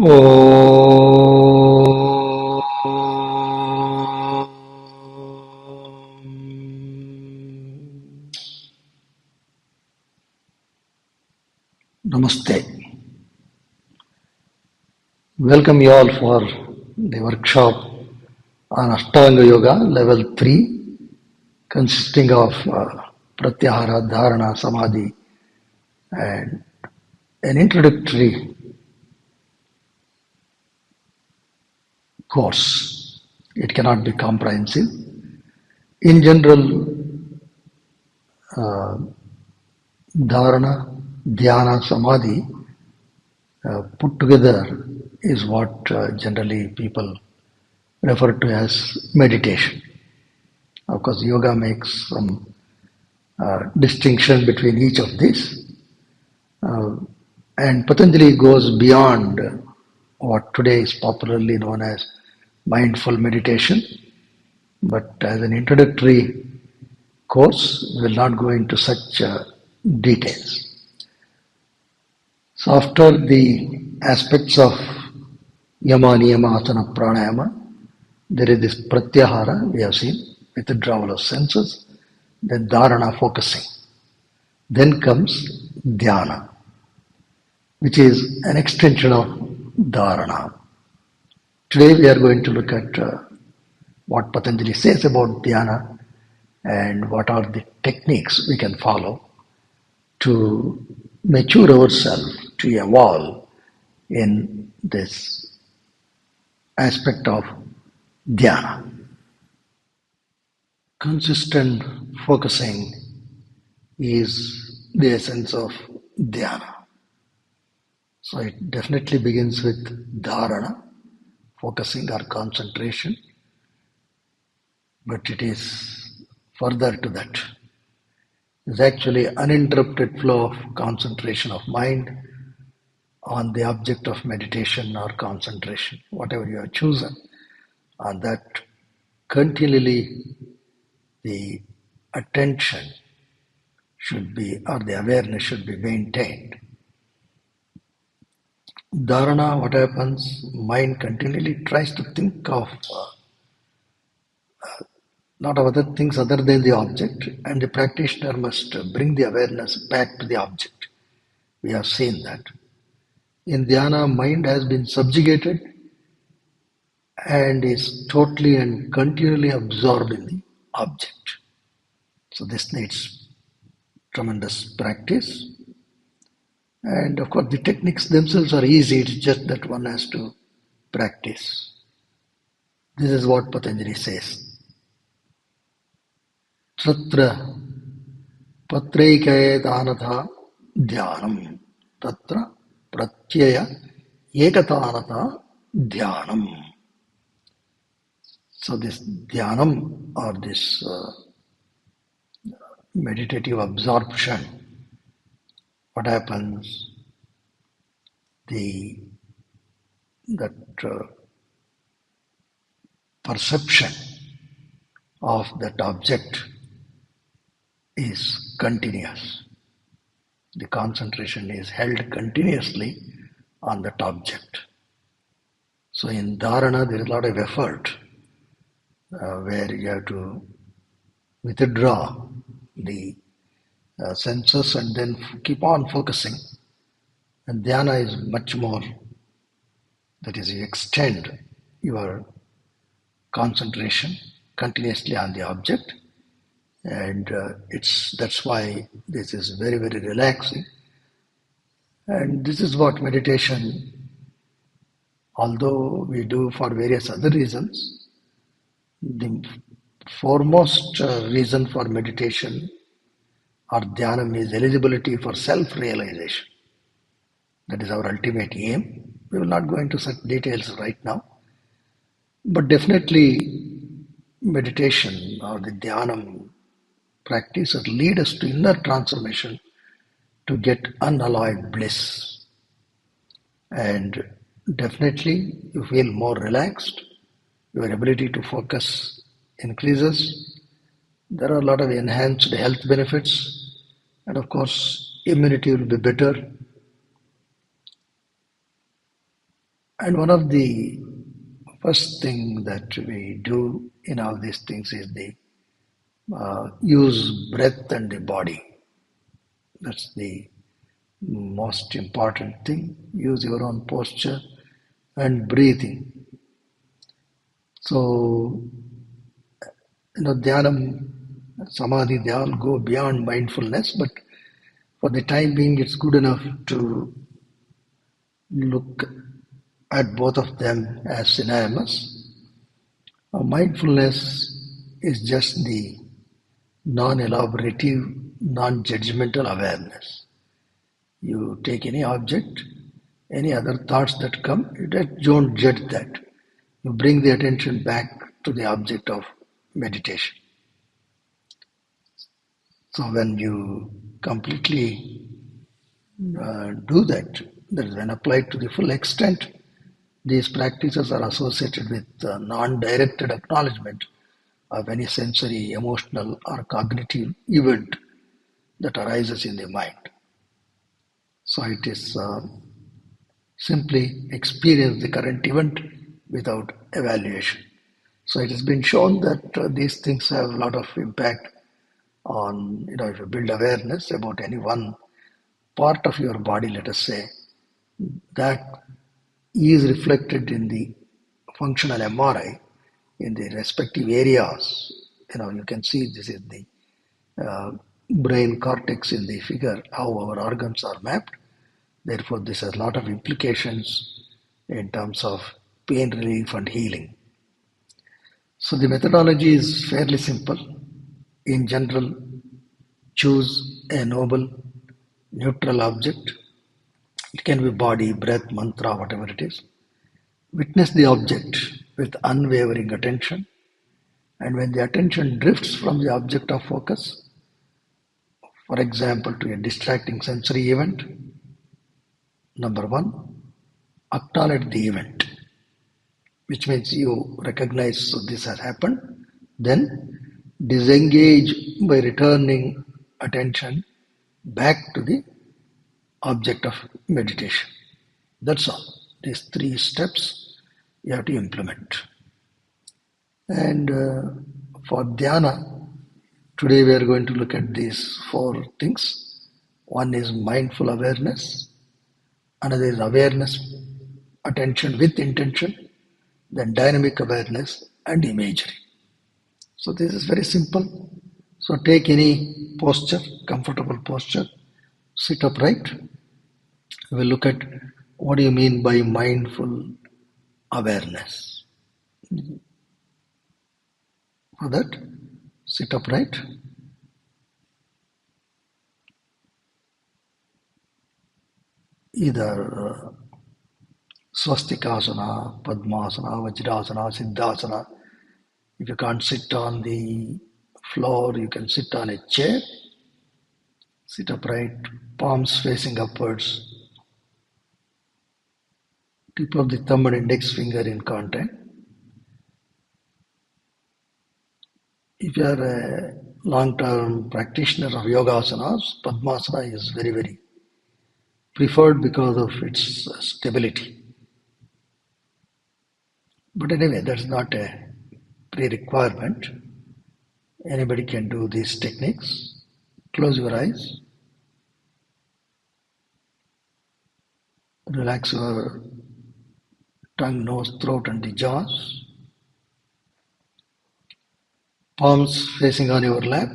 Namaste. Welcome you all for the workshop on Astanga Yoga Level 3, consisting of Pratyahara, Dharana, Samadhi, and an introductory course. It cannot be comprehensive. In general, Dharana, Dhyana, Samadhi put together is what generally people refer to as meditation. Of course, yoga makes some distinction between each of these. And Patanjali goes beyond what today is popularly known as mindful meditation. But as an introductory course, we will not go into such details. So after the aspects of yama, niyama, asana, pranayama, there is this pratyahara, we have seen, withdrawal of senses, then dharana, focusing. Then comes dhyana, which is an extension of dharana. Today we are going to look at what Patanjali says about dhyana and what are the techniques we can follow to mature ourselves, to evolve in this aspect of dhyana. Consistent focusing is the essence of dhyana. So it definitely begins with dharana, focusing or concentration, but it is further to that. It's actually uninterrupted flow of concentration of mind on the object of meditation or concentration, whatever you have chosen, on that continually the attention should be, or the awareness should be maintained. Dharana, what happens? Mind continually tries to think of lot of other things other than the object, and the practitioner must bring the awareness back to the object. We have seen that. In dhyana, mind has been subjugated and is totally and continually absorbed in the object. So this needs tremendous practice. And of course, the techniques themselves are easy, it's just that one has to practice. This is what Patanjali says. Tatra patraikaya dhanatha dhyanam. Tatra pratyaya ekatanatha dhyanam. So this dhyanam, or this meditative absorption, what happens? That perception of that object is continuous. The concentration is held continuously on that object. So in dharana, there is a lot of effort where you have to withdraw the senses and then keep on focusing. And dhyana is much more, that is, you extend your concentration continuously on the object, and that's why this is very, very relaxing. And this is what meditation, although we do for various other reasons, the foremost reason for meditation or dhyanam is eligibility for self-realization. That is our ultimate aim. We will not go into such details right now. But definitely meditation or the dhyanam practice will lead us to inner transformation to get unalloyed bliss. And definitely you feel more relaxed, your ability to focus increases, there are a lot of enhanced health benefits, and of course immunity will be better, And one of the first thing that we do in all these things is the use breath and the body. That's the most important thing. Use your own posture and breathing. So, Dhyanam, Samadhi, they all go beyond mindfulness, but for the time being, it's good enough to look at both of them as synonymous. Mindfulness is just the non-elaborative, non-judgmental awareness. You take any object, any other thoughts that come, you don't judge that. You bring the attention back to the object of meditation. So when you completely do that, that is when applied to the full extent, these practices are associated with non-directed acknowledgement of any sensory, emotional, or cognitive event that arises in the mind. So it is simply experience the current event without evaluation. So it has been shown that these things have a lot of impact on, if you build awareness about any one part of your body, let us say, that is reflected in the functional MRI in the respective areas. You can see this is the brain cortex in the figure, how our organs are mapped. Therefore, this has a lot of implications in terms of pain relief and healing. So the methodology is fairly simple. In general, choose a noble, neutral object. It can be body, breath, mantra, whatever it is. Witness the object with unwavering attention. And when the attention drifts from the object of focus, for example, to a distracting sensory event, number one, acknowledge the event, which means you recognize this has happened. Then disengage by returning attention back to the object of meditation. That's all. These three steps you have to implement. And for Dhyana, today we are going to look at these four things. One is mindful awareness, another is awareness, attention with intention, then dynamic awareness and imagery. So this is very simple. So take any posture, comfortable posture, sit upright. We'll look at what do you mean by mindful awareness. For that, sit upright. Either swastikasana, padmasana, vajrasana, siddhasana. If you can't sit on the floor, you can sit on a chair. Sit upright, palms facing upwards. Tip of the thumb and index finger in contact. If you are a long-term practitioner of yoga asanas, Padmasana is very, very preferred because of its stability. But anyway, that's not a pre-requirement. Anybody can do these techniques. Close your eyes. Relax your tongue, nose, throat, and the jaws. Palms facing on your lap.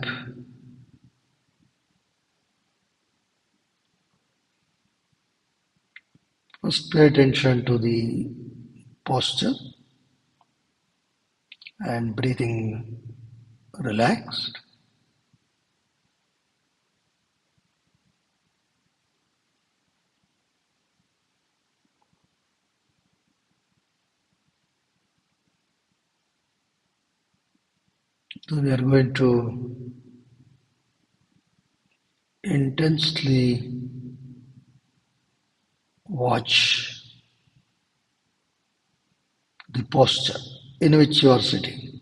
First, pay attention to the posture and breathing relaxed. So we are going to intensely watch the posture in which you are sitting.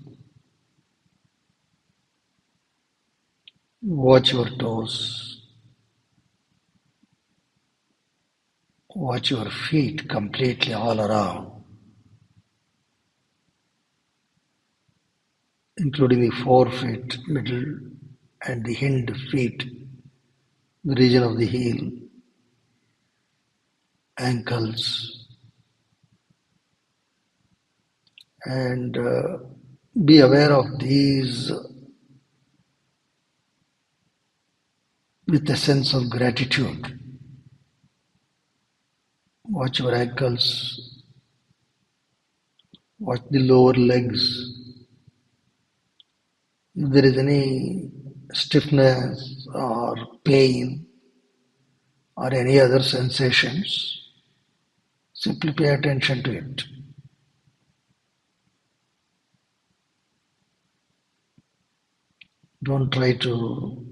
Watch your toes. Watch your feet completely all around, including the forefeet, middle, and the hind feet, the region of the heel, ankles, and be aware of these with a sense of gratitude. Watch your ankles, watch the lower legs. If there is any stiffness or pain or any other sensations, simply pay attention to it. Don't try to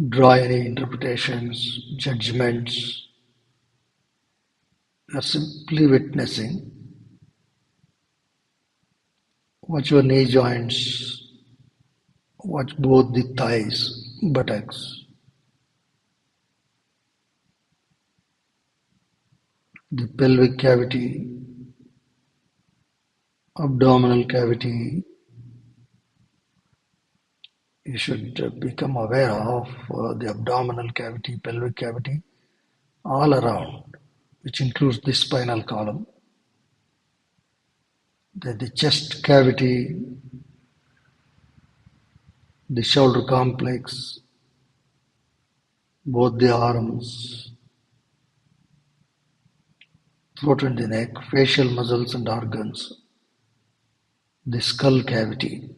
draw any interpretations, judgments. You are simply witnessing. Watch your knee joints, watch both the thighs, buttocks, the pelvic cavity, abdominal cavity. You should become aware of the abdominal cavity, pelvic cavity, all around, which includes the spinal column, the chest cavity, the shoulder complex, both the arms, throat and the neck, facial muscles and organs, the skull cavity.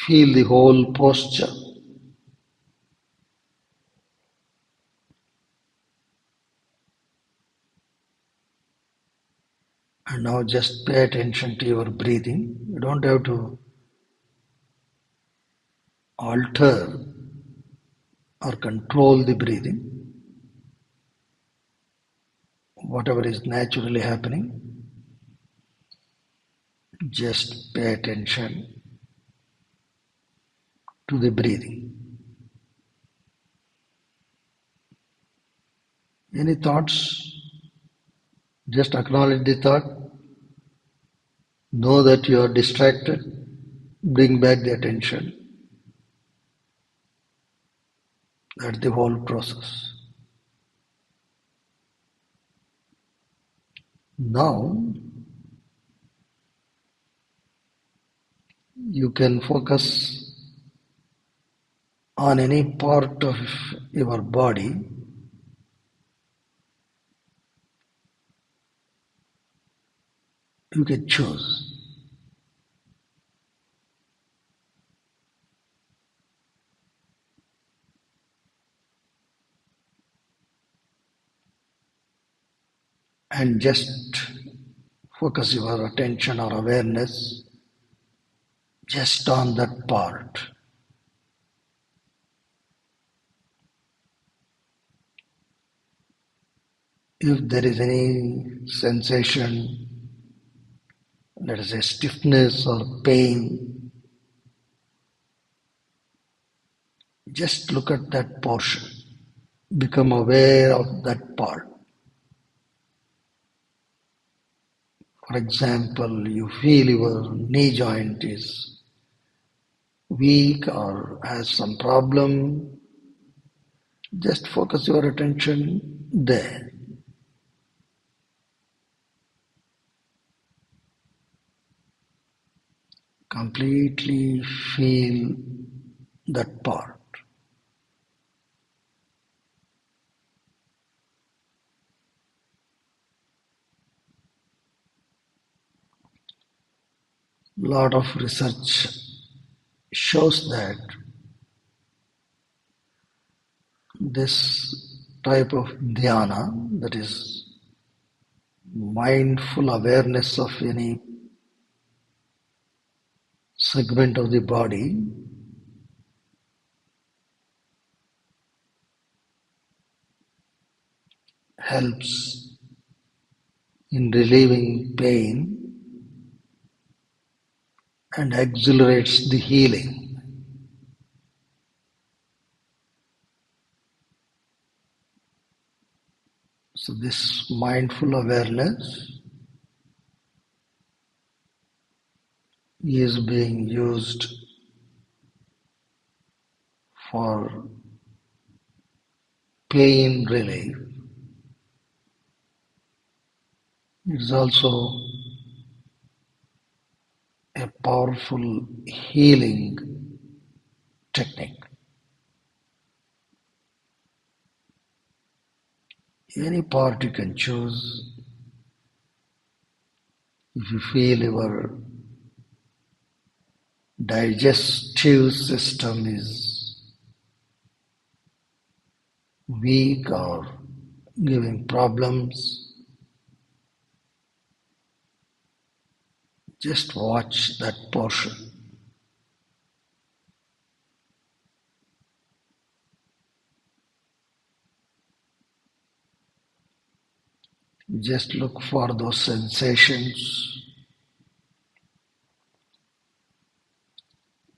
Feel the whole posture. And now just pay attention to your breathing. You don't have to alter or control the breathing. Whatever is naturally happening, just pay attention to the breathing. Any thoughts? Just acknowledge the thought. Know that you are distracted. Bring back the attention. That's the whole process. Now, you can focus on any part of your body. You can choose. And just focus your attention or awareness just on that part. If there is any sensation, let us say stiffness or pain, just look at that portion. Become aware of that part. For example, you feel your knee joint is weak or has some problem. Just focus your attention there. Completely feel that part. Lot of research shows that this type of dhyana, that is mindful awareness of any segment of the body, helps in relieving pain and accelerates the healing. So this mindful awareness is being used for pain relief. It is also a powerful healing technique. Any part you can choose. If you feel your digestive system is weak or giving problems, just watch that portion. Just look for those sensations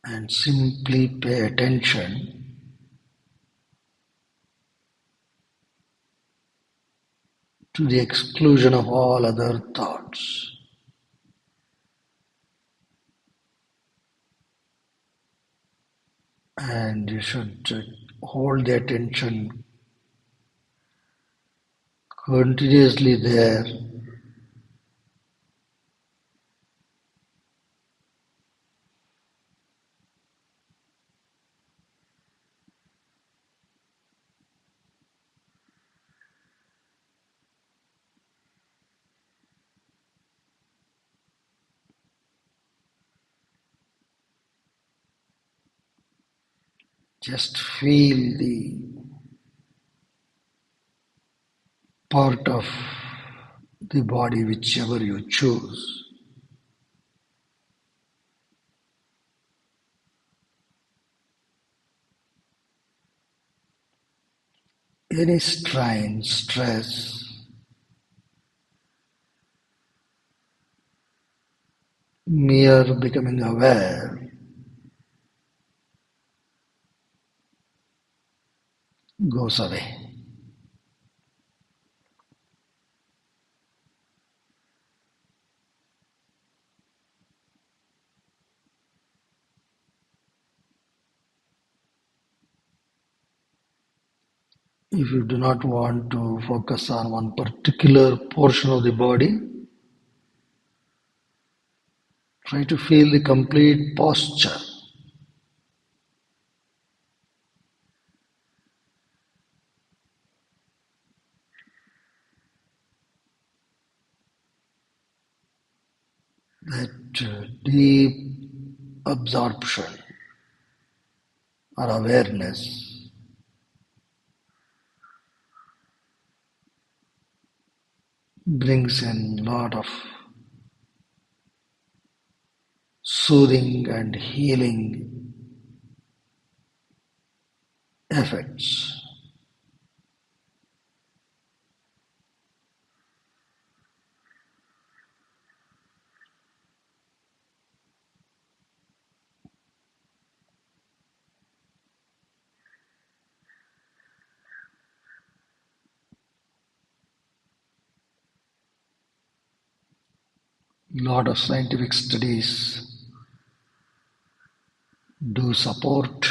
and simply pay attention to the exclusion of all other thoughts. And you should hold the attention continuously there. Just feel the part of the body whichever you choose. Any strain, stress, mere becoming aware goes away. If you do not want to focus on one particular portion of the body, try to feel the complete posture. That deep absorption or awareness brings in a lot of soothing and healing effects. A lot of scientific studies do support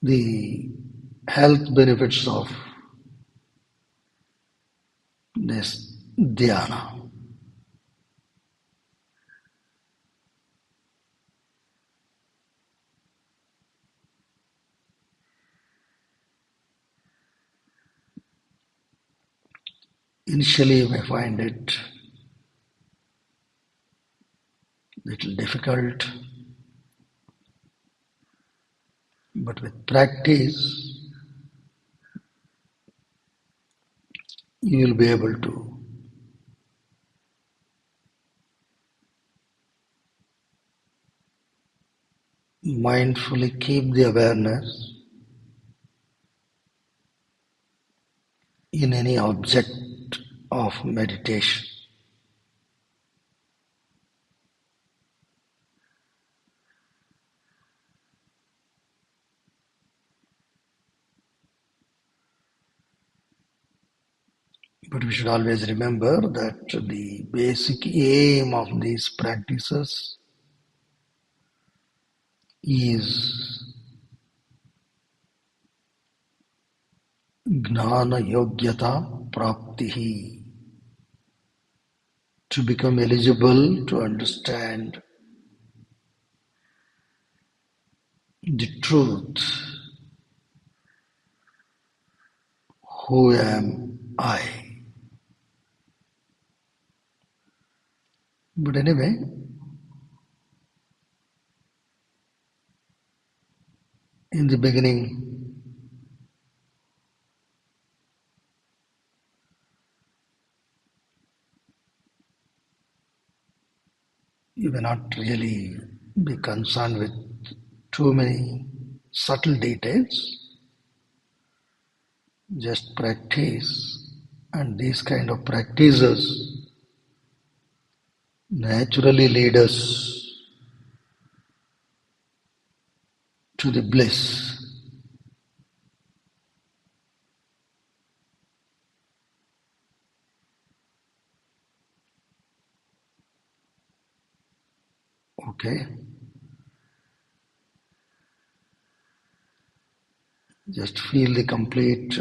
the health benefits of this dhyana. Initially, you may find it a little difficult, but with practice, you will be able to mindfully keep the awareness in any object of meditation. But we should always remember that the basic aim of these practices is Gnana Yogyata Praptihi, to become eligible to understand the truth. Who am I? But anyway, in the beginning, you may not really be concerned with too many subtle details. Just practice, and these kind of practices naturally lead us to the bliss. Okay, just feel the complete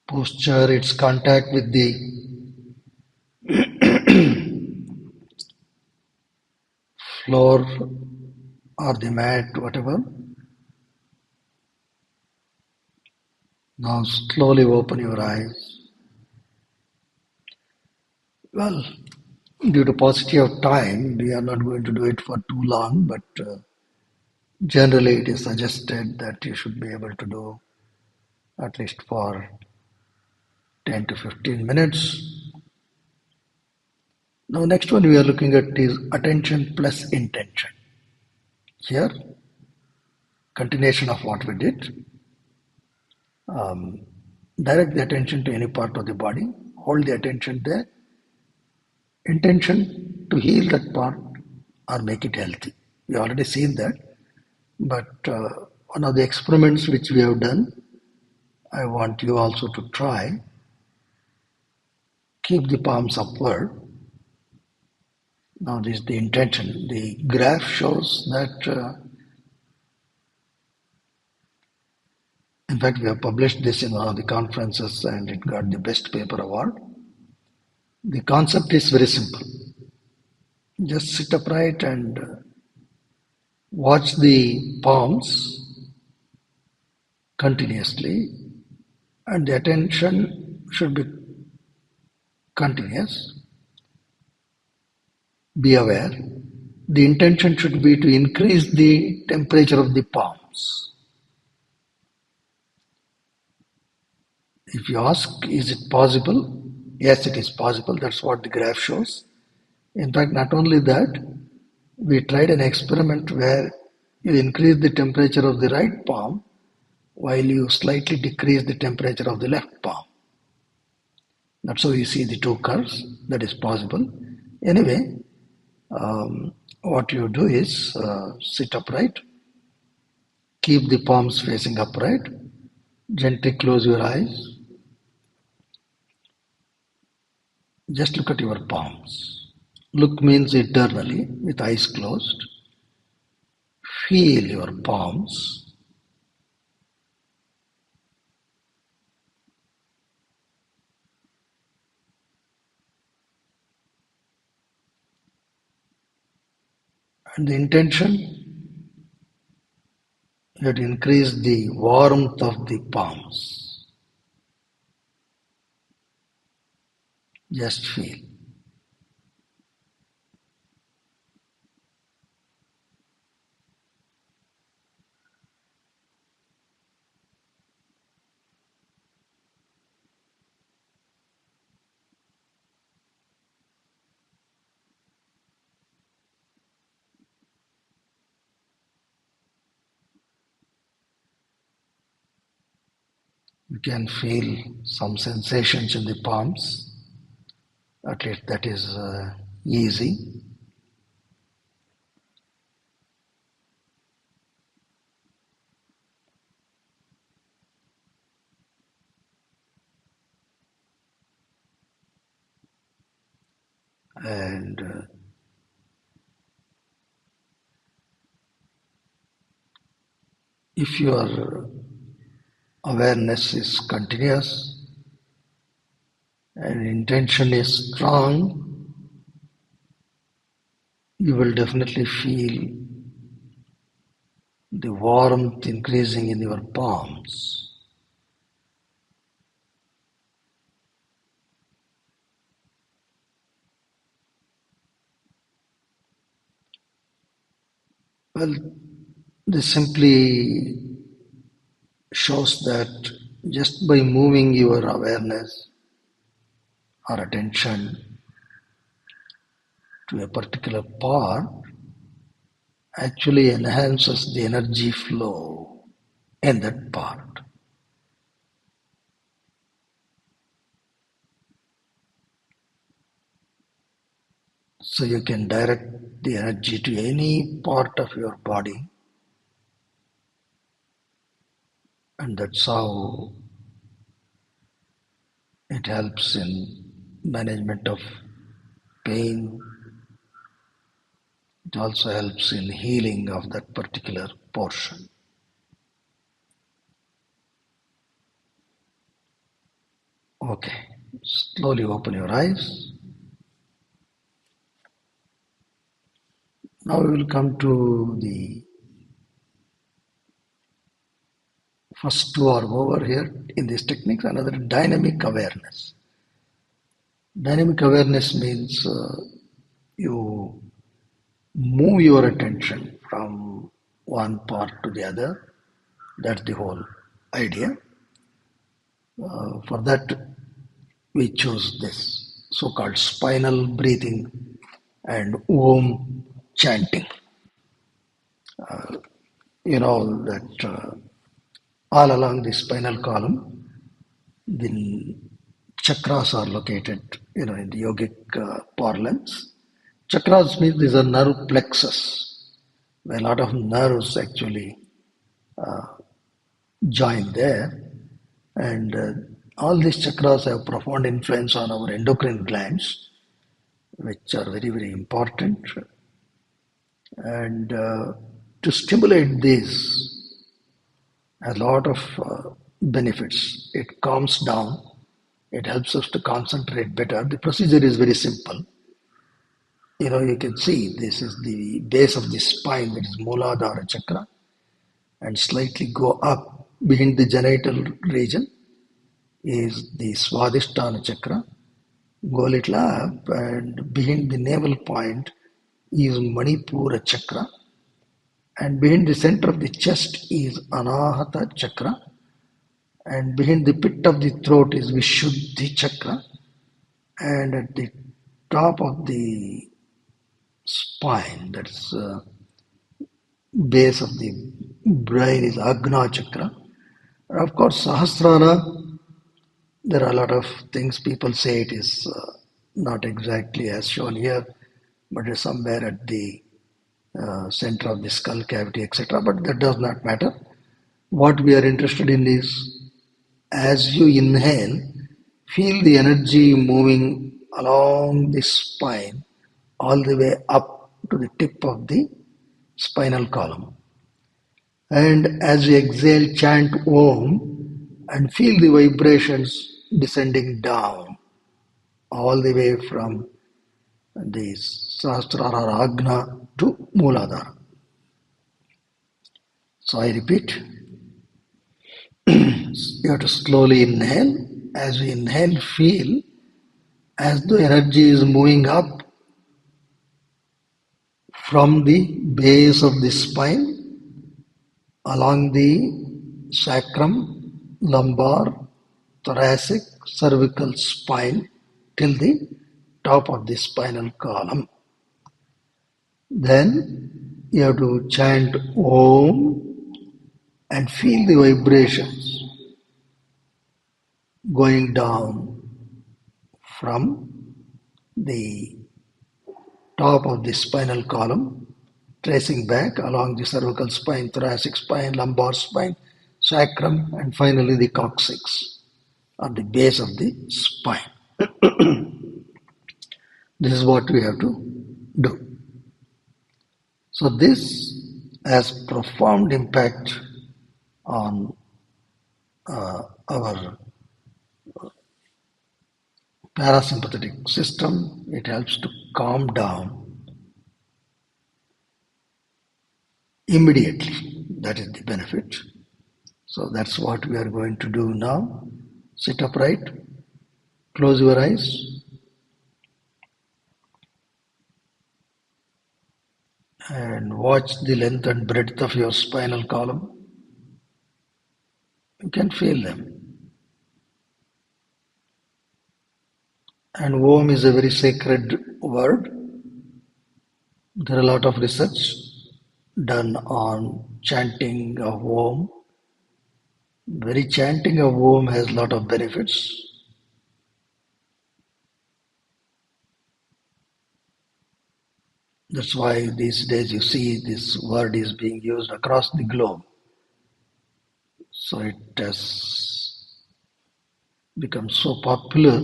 posture, its contact with the floor or the mat, whatever. Now slowly open your eyes. Well, due to paucity of time, we are not going to do it for too long, but generally it is suggested that you should be able to do at least for 10 to 15 minutes. Now, next one we are looking at is attention plus intention. Here, continuation of what we did. Direct the attention to any part of the body, hold the attention there, intention to heal that part or make it healthy. We already seen that, but one of the experiments which we have done, I want you also to try. Keep the palms upward. Now this is the intention. The graph shows that, in fact, we have published this in one of the conferences and it got the best paper award. The concept is very simple. Just sit upright and watch the palms continuously, and the attention should be continuous. Be aware. The intention should be to increase the temperature of the palms. If you ask, is it possible? Yes, it is possible. That's what the graph shows. In fact, not only that, we tried an experiment where you increase the temperature of the right palm while you slightly decrease the temperature of the left palm. That's how you see the two curves. That is possible. Anyway, what you do is sit upright, keep the palms facing upright, gently close your eyes, just look at your palms. Look means eternally with eyes closed. Feel your palms. And the intention, you have to increase the warmth of the palms. Just feel. You can feel some sensations in the palms. At least that is easy. And if your awareness is continuous and intention is strong, you will definitely feel the warmth increasing in your palms. Well, this simply shows that just by moving your awareness or attention to a particular part actually enhances the energy flow in that part. So you can direct the energy to any part of your body, and that's how it helps in management of pain. It also helps in healing of that particular portion. Okay, slowly open your eyes. Now we will come to the first two are over here in these techniques. Another dynamic awareness. Dynamic awareness means you move your attention from one part to the other. That's the whole idea. For that, we choose this so-called spinal breathing and Om chanting. You know that all along the spinal column, the chakras are located, in the yogic parlance. Chakras means these are nerve plexus, where a lot of nerves actually join there. And all these chakras have profound influence on our endocrine glands, which are very, very important. And to stimulate these, a lot of benefits. It calms down. It helps us to concentrate better. The procedure is very simple. You can see this is the base of the spine, that is Muladhara chakra, and slightly go up behind the genital region is the Swadhisthana chakra. Go a little up, and behind the navel point is Manipura chakra, and behind the center of the chest is Anahata chakra, and behind the pit of the throat is Vishuddhi chakra, and at the top of the spine, that's base of the brain, is Agna chakra. And of course, Sahasrara, there are a lot of things people say it is not exactly as shown here, but it's somewhere at the center of the skull cavity, etc. But that does not matter. What we are interested in is as you inhale, feel the energy moving along the spine all the way up to the tip of the spinal column. And as you exhale, chant Om and feel the vibrations descending down all the way from the Sahasrara Agna to Muladhara. So I repeat, you have to slowly inhale. As we inhale, feel as the energy is moving up from the base of the spine along the sacrum, lumbar, thoracic, cervical spine till the top of the spinal column. Then you have to chant Om and feel the vibrations going down from the top of the spinal column, tracing back along the cervical spine, thoracic spine, lumbar spine, sacrum, and finally the coccyx, or the base of the spine. This is what we have to do. So this has profound impact on our parasympathetic system. It helps to calm down immediately. That is the benefit. So that's what we are going to do now. Sit upright, close your eyes, and watch the length and breadth of your spinal column. You can feel them. And Om is a very sacred word. There are a lot of research done on chanting of Om. Very chanting of Om has a lot of benefits. That's why these days you see this word is being used across the globe. So it has become so popular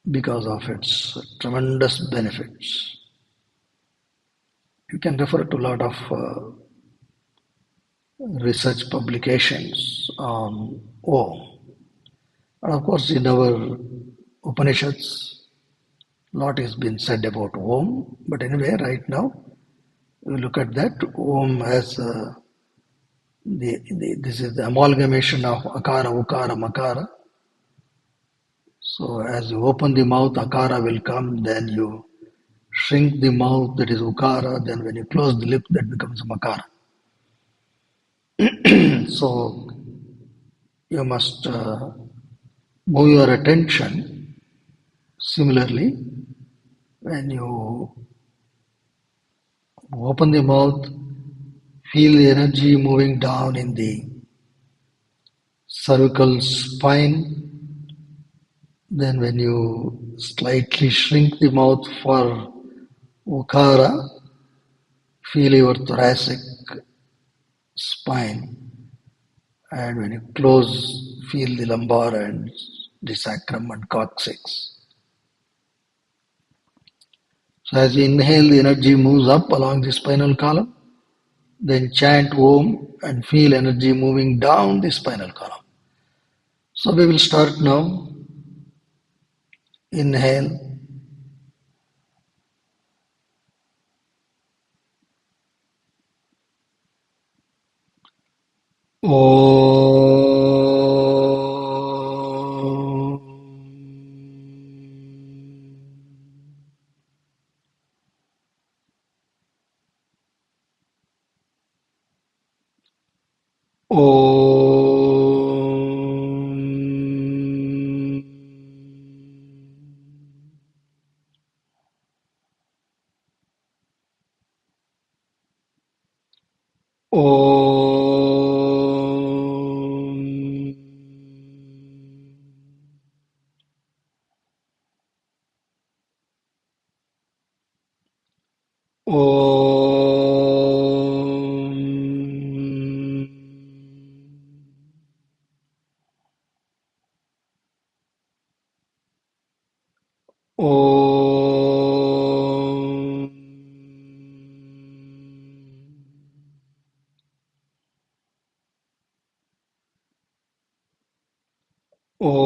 because of its tremendous benefits. You can refer to a lot of research publications on Om. And of course, in our Upanishads, a lot has been said about Om. But anyway, right now, we look at that. Om has this is the amalgamation of Akara, Ukara, Makara. So as you open the mouth, Akara will come, then you shrink the mouth, that is Ukara, then when you close the lip, that becomes Makara. So you must move your attention similarly when you open the mouth, feel the energy moving down in the cervical spine. Then when you slightly shrink the mouth for Ukara, feel your thoracic spine. And when you close, feel the lumbar and the sacrum and coccyx. So as you inhale, the energy moves up along the spinal column. Then chant Om and feel energy moving down the spinal column. So we will start now. Inhale. Om. Om. Om. Om. Om. Om.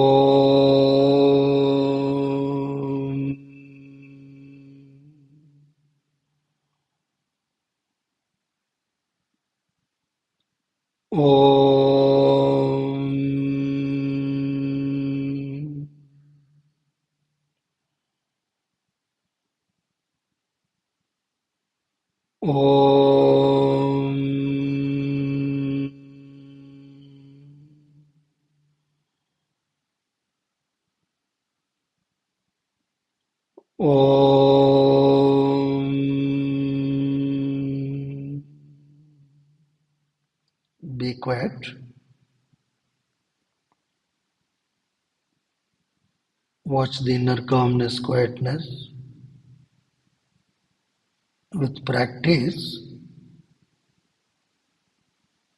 Om. Om. Om. Be quiet. Watch the inner calmness, quietness. With practice,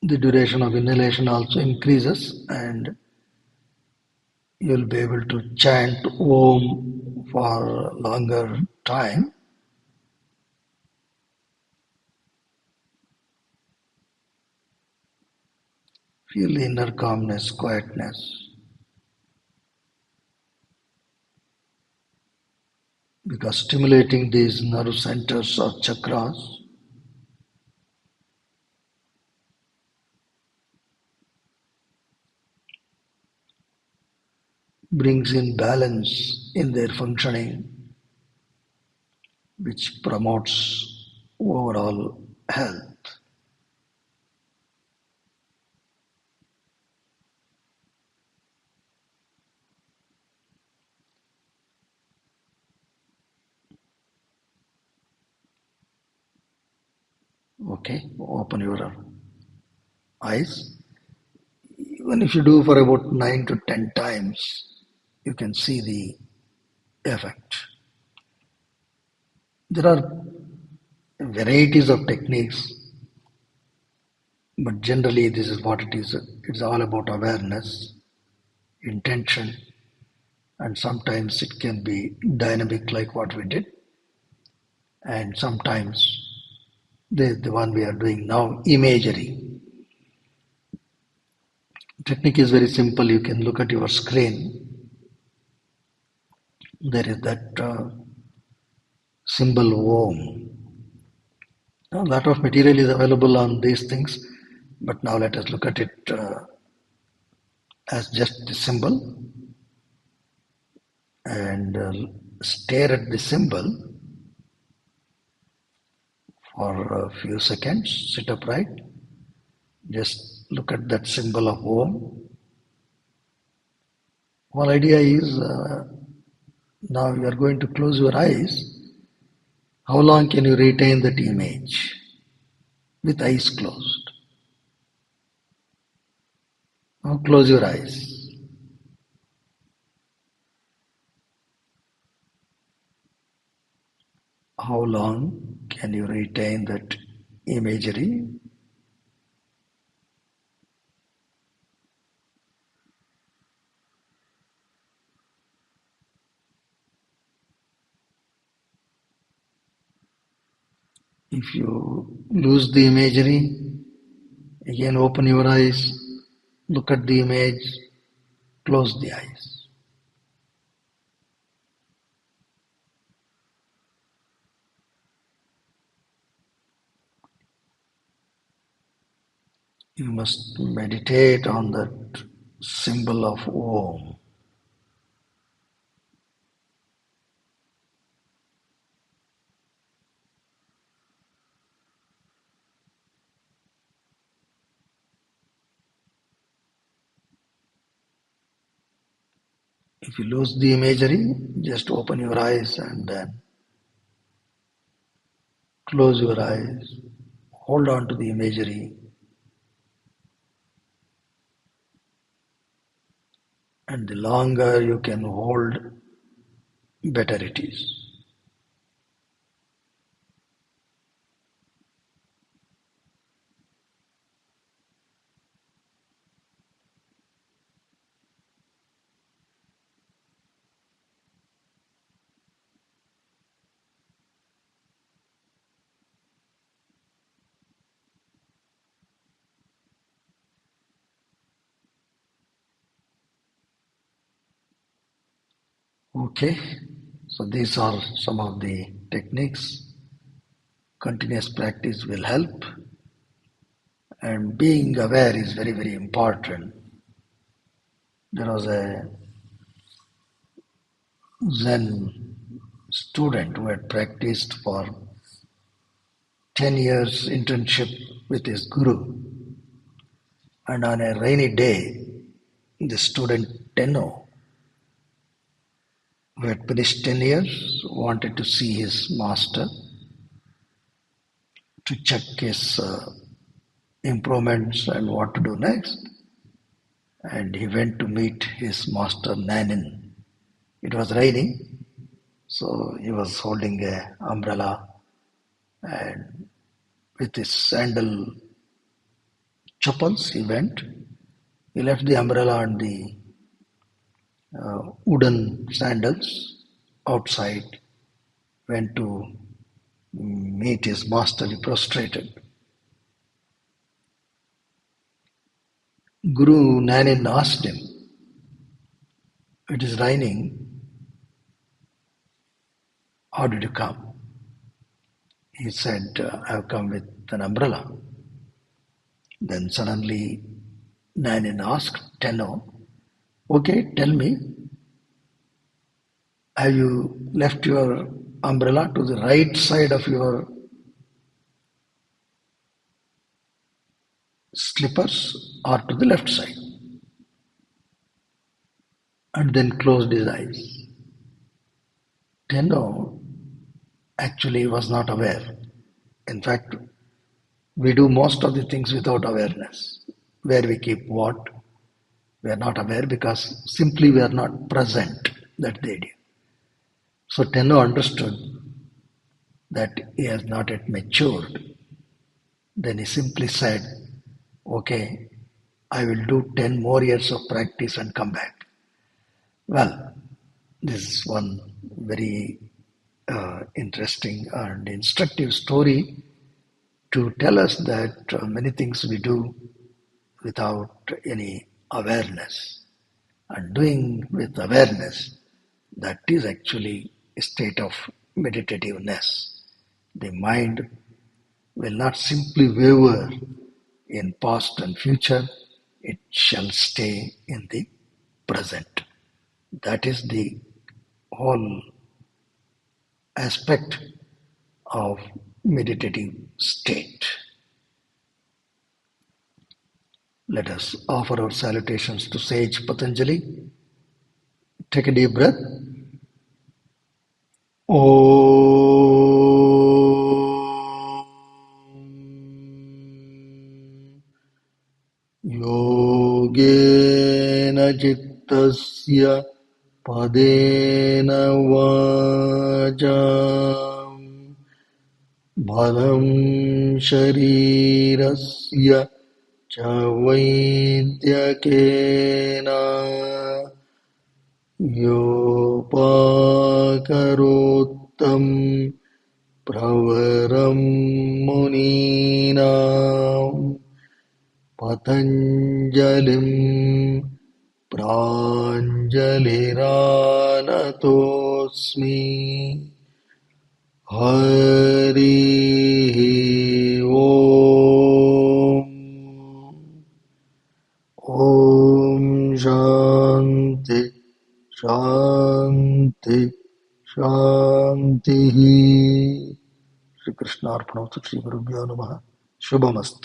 the duration of inhalation also increases and you'll be able to chant Om for longer time, feel inner calmness, quietness, because stimulating these nerve centers or chakras brings in balance in their functioning, which promotes overall health. Okay, open your eyes. Even if you do for about 9 to 10 times, you can see the effect. There are varieties of techniques, but generally this is what it is. It's all about awareness, intention, and sometimes it can be dynamic like what we did, and sometimes the one we are doing now, imagery. Technique is very simple. You can look at your screen. There is that symbol Om. A lot of material is available on these things, but now let us look at it as just the symbol and stare at the symbol for a few seconds. Sit upright. Just look at that symbol of Om. One idea is now you are going to close your eyes. How long can you retain that image with eyes closed? Now close your eyes. How long can you retain that imagery? If you lose the imagery, again open your eyes, look at the image, close the eyes. You must meditate on that symbol of Om. If you lose the imagery, just open your eyes and then close your eyes. Hold on to the imagery. And the longer you can hold, better it is. Okay, so these are some of the techniques. Continuous practice will help, and being aware is very, very important. There was a Zen student who had practiced for 10 years internship with his guru, and on a rainy day, the student Tenno, who had finished 10 years, wanted to see his master to check his improvements and what to do next. And he went to meet his master Nanin. It was raining, so he was holding an umbrella, and with his sandal chappals he went. He left the umbrella and the wooden sandals outside, went to meet his master, he prostrated. Guru Nanak asked him, "It is raining, how did you come?" He said, "I have come with an umbrella." Then suddenly Nanak asked Tenno, "Okay, tell me, have you left your umbrella to the right side of your slippers or to the left side?" And then closed his eyes. Tenno actually was not aware. In fact, we do most of the things without awareness. Where we keep what, we are not aware because simply we are not present. That's the idea. So Tenno understood that he has not yet matured. Then he simply said, "Okay, I will do 10 more years of practice and come back." Well, this is one very interesting and instructive story to tell us that many things we do without any awareness. And doing with awareness, that is actually a state of meditativeness. The mind will not simply waver in past and future, it shall stay in the present. That is the whole aspect of meditative state. Let us offer our salutations to Sage Patanjali. Take a deep breath. Om Yogena Chittasya Padena Vajam Bhalam Sharirasya Chavaidhyakena Yopakarottam Pravaram Muninam Patanjalim Pranjaliranatosmi Hari Om. Om Shanti Shanti Shanti. Shri Krishna Arpanam Shri Gurubhyo Namaha. Shubhamast.